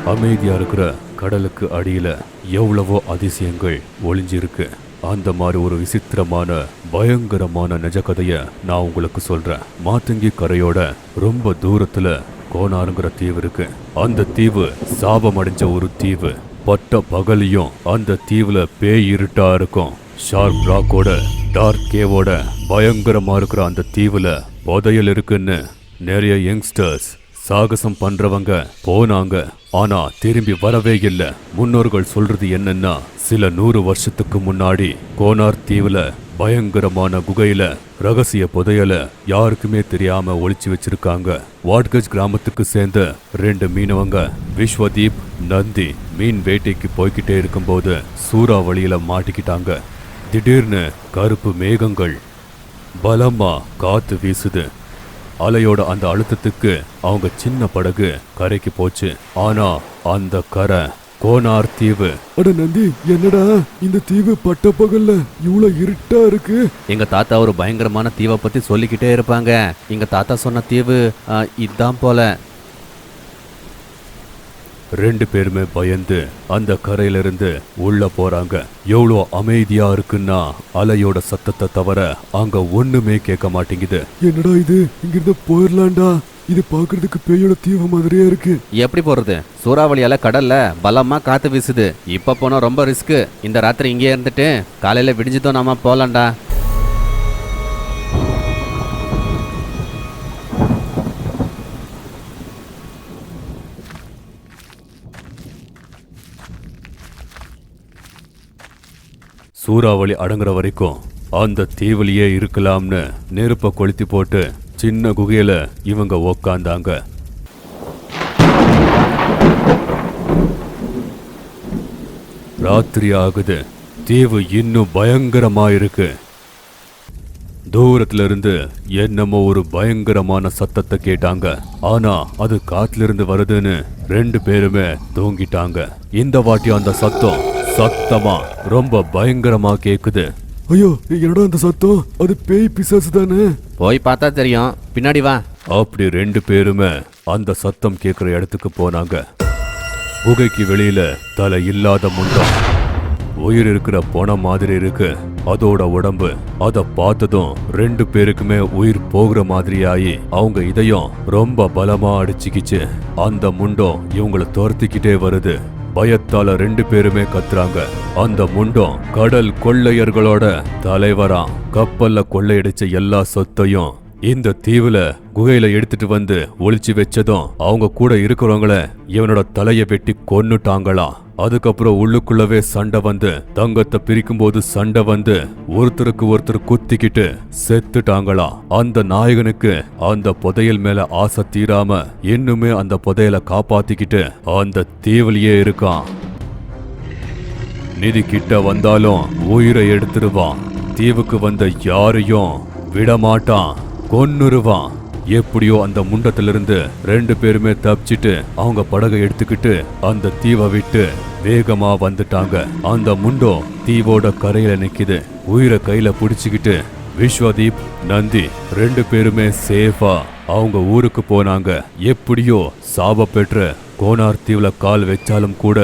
அமைதியா இருக்கிற கடலுக்கு அடியில எவ்வளவோ அதிசயங்கள் ஒளிஞ்சிருக்கு. அந்த மாதிரி ஒரு விசித்திரமான பயங்கரமான நிஜ கதைய நான் உங்களுக்கு சொல்றேன். மாத்தங்கி கரையோட ரொம்ப தூரத்துல கோனாருங்கிற தீவு இருக்கு. அந்த தீவு சாபம் அடைஞ்ச ஒரு தீவு. பட்ட பகலியும் அந்த தீவுல பேய் இருட்டா இருக்கும். ஷார்ப் ராக்கோட டார்க் கேவோட பயங்கரமா இருக்கிற அந்த தீவுல புதையல் இருக்குன்னு நிறைய யங்ஸ்டர்ஸ் சாகசம் பண்றவங்க போனாங்க. ஆனா திரும்பி வரவே இல்லை. முன்னோர்கள் சொல்றது என்னன்னா, சில 100 வருஷத்துக்கு முன்னாடி கோனார் தீவுல பயங்கரமான குகையில ரகசிய புதையல யாருக்குமே தெரியாம ஒளிச்சு வச்சிருக்காங்க. வாட்கஜ் கிராமத்துக்கு சேர்ந்த 2 மீனவங்க விஸ்வதீப், நந்தி மீன் வேட்டைக்கு போய்கிட்டே இருக்கும்போது சூறாவளியில மாட்டிக்கிட்டாங்க. திடீர்னு கருப்பு மேகங்கள், பலமா காத்து வீசுது. அலையோட அந்த அழுத்தத்துக்கு அவங்க சின்ன படகு கரைக்கு போச்சு. ஆனா அந்த கரை கோனார் தீவு. அட நந்தி, என்னடா இந்த தீவு பட்ட பகல்ல இவ்வளவு இருட்டா இருக்கு? எங்க தாத்தா ஒரு பயங்கரமான தீவை பத்தி சொல்லிக்கிட்டே இருப்பாங்க. எங்க தாத்தா சொன்ன தீவு இதான் போல. 2 பேருமே பயந்து அந்த கரையிலிருந்து உள்ள போறாங்க. எவ்வளோ அமைதியா இருக்குன்னா அலையோட சத்தத்தை தவிர அங்க ஒண்ணுமே கேட்க மாட்டேங்குது. என்னடா இது, இங்கிருந்து போயிடலாம்டா. இது பாக்குறதுக்கு பேயோட தீவு மாதிரியே இருக்கு. எப்படி போறது? சூறாவளியால கடல்ல பலமா காத்து வீசுது. இப்ப போனா ரொம்ப ரிஸ்க். இந்த ராத்திரி இங்கே இருந்துட்டு காலையில விடிஞ்சதும் நாம போலாம்டா. சூறாவளி அடங்குற வரைக்கும் அந்த தீவுலயே இருக்கலாம்னு நெருப்ப கொளுத்தி போட்டு சின்ன குகையில இவங்க உக்காந்தாங்க. ராத்திரி ஆகுது. தீவு இன்னும் பயங்கரமா இருக்கு. தூரத்துல இருந்து என்னமோ ஒரு பயங்கரமான சத்தத்தை கேட்டாங்க. ஆனா அது காத்துல இருந்து வருதுன்னு 2 பேருமே தூங்கிட்டாங்க. இந்த வாட்டி அந்த சத்தம் சத்தமா ரொம்ப பயங்கரமா கேக்குது. ஐயோ, என்னடா அந்த சத்தம்? அது பேய் பிசாசு தானே? போய் பார்த்தா தெரியும், பின்னாடி வா. அப்படி 2 பேருமே அந்த சத்தம் கேட்கிற இடத்துக்கு போனாங்க. குகைக்கு வெளியில தலை இல்லாத முண்டம், உயிர் இருக்கிற பொண மாதிரி இருக்கு. அதோட உடம்பு. அத பார்த்ததும் 2 பேருக்குமே உயிர் போகிற மாதிரியாயி அவங்க இதயம் ரொம்ப பலமா அடிச்சுக்கிச்சு. அந்த முண்டம் இவங்களை துரத்திக்கிட்டே வருது. பயத்தால 2 பேருமே கத்துறாங்க. அந்த முண்டம் கடல் கொள்ளையர்களோட தலைவரா. கப்பல்ல கொள்ளையடிச்ச எல்லா சொத்தையும் இந்த தீவுல குகையில எடுத்துட்டு வந்து ஒளிச்சு வச்சதும் அவங்க கூட இருக்கிறவங்கள இவனோட தலைய வெட்டி கொன்னுட்டாங்களாம். அதுக்கப்புறம் உள்ளுக்குள்ளவே சண்டை வந்து, தங்கத்தை பிரிக்கும் போது சண்டை வந்து ஒருத்தருக்கு ஒருத்தர் குத்திக்கிட்டு செத்துட்டாங்களாம். அந்த நாயகனுக்கு அந்த புதையல் மேல ஆசை தீராம இன்னுமே அந்த புதையலை காப்பாத்திக்கிட்டு அந்த தீவுலயே இருக்கான். நிதி கிட்ட வந்தாலும் உயிரை எடுத்துருவான். தீவுக்கு வந்த யாரையும் விடமாட்டான், கொன்னுருவான். எப்படியோ அந்த முண்டத்திலிருந்து 2 பேருமே தப்பிச்சிட்டு அவங்க படகை எடுத்துக்கிட்டு அந்த தீவை விட்டு வேகமா வந்துட்டாங்க. அந்த முண்டம் தீவோட கரையில நிக்குது. உயிரை கையில புடிச்சுக்கிட்டு விஸ்வதீப், நந்தி 2 பேருமே சேஃபா அவங்க ஊருக்கு போனாங்க. எப்படியோ சாப பெற்ற கோனார் தீவுல கால் வச்சாலும் கூட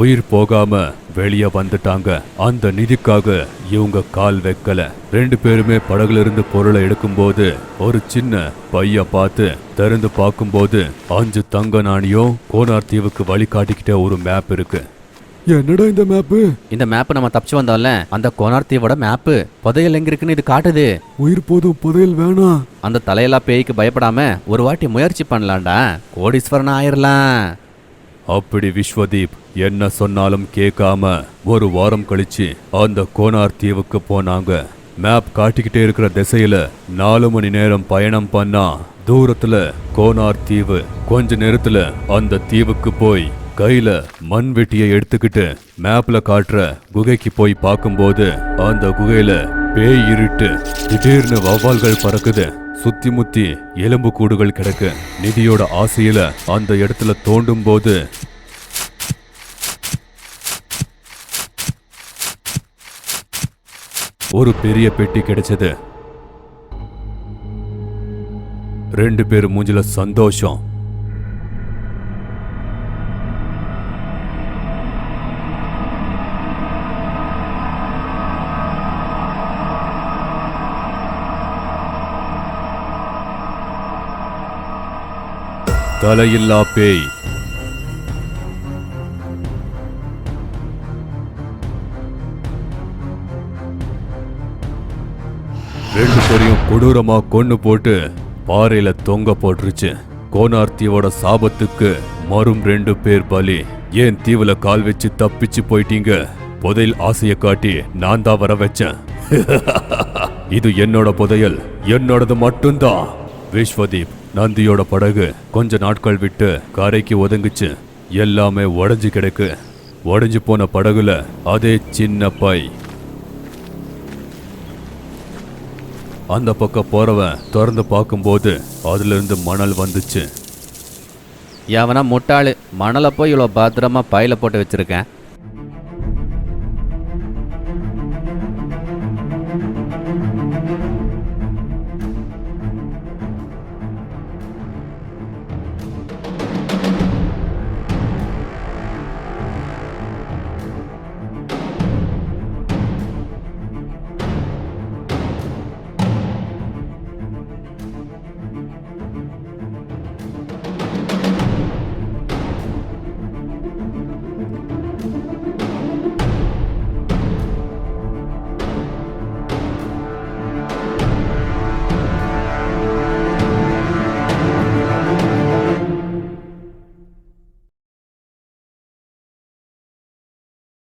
உயிர் போகாம வெளியே வந்துட்டாங்க. அந்த நிதிக்காக இவங்க கால் வைக்கல. 2 பேருமே படகுல இருந்து பொருளை எடுக்கும்போது ஒரு சின்ன பைய பார்த்து திறந்து பார்க்கும்போது 5 தங்க நாணயம், கோனார் தீவுக்கு வழி காட்டிக்கிட்ட ஒரு மேப் இருக்கு. என்னடா இந்த மேப்பு? இந்த மேப் நம்ம தப்பிச்சு வந்தோம்ல, அந்த கோனார் தீவோட மேப்பு. புதையல் எங்க இருக்குன்னு இது காட்டுது. உயிர் போதும், புதையல் வேணாம். அந்த தலையெல்லா பேய்க்கு பயப்படாம ஒரு வாட்டி முயற்சி பண்ணலாம்டா. கோடீஸ்வரன் ஆயிரலாம். அப்படி விஸ்வதீப் என்ன சொன்னாலும் கேட்காம 1 வாரம் கழிச்சு அந்த கோனார் தீவுக்கு போனாங்க. மேப் காட்டிக்கிட்டே இருக்கிற திசையில 4 மணி நேரம் பயணம் பண்ணா தூரத்துல கோனார் தீவு. கொஞ்ச நேரத்துல அந்த தீவுக்கு போய் கையில மண்வெட்டியை எடுத்துக்கிட்டு மேப்ல காட்டுற குகைக்கு போய் பார்க்கும்போது அந்த குகையில பேய் இருட்டு. திடீர்னு வௌவால்கள் பறக்குது. சுத்தி முத்தி எலும்பு கூடுகள் கிடக்கு. நிதியோட ஆசையில அந்த இடத்துல தோண்டும் போது ஒரு பெரிய பெட்டி கிடைச்சது. 2 பேர் மூஞ்சில சந்தோஷம். தலையில்லா பேய். ரெண்டு பேரையும் கொடூரமா கொன்னு போட்டு பாறையில தொங்க போட்டுருச்சு. கோனார் தீவோட சாபத்துக்கு மறும் 2 பேர் பலி. ஏன் தீவுல கால் வச்சு தப்பிச்சு போயிட்டீங்க? புதையல் ஆசைய காட்டி நான் தான் வர வச்சேன். இது என்னோட புதையல், என்னோடது மட்டும்தான். விஸ்வதீப் நந்தியோட படகு கொஞ்ச நாட்கள் விட்டு கரைக்கு ஒதுங்குச்சு. எல்லாமே உடைஞ்சு கிடக்கு. உடைஞ்சு போன படகுல அதே சின்ன பை. அந்த பக்கம் போறவன் திறந்து பார்க்கும்போது அதுல இருந்து மணல் வந்துச்சு. எவனா முட்டாளு, மணலை போய் இவ்வளோ பத்திரமா பையில போட்டு வச்சிருக்கேன்.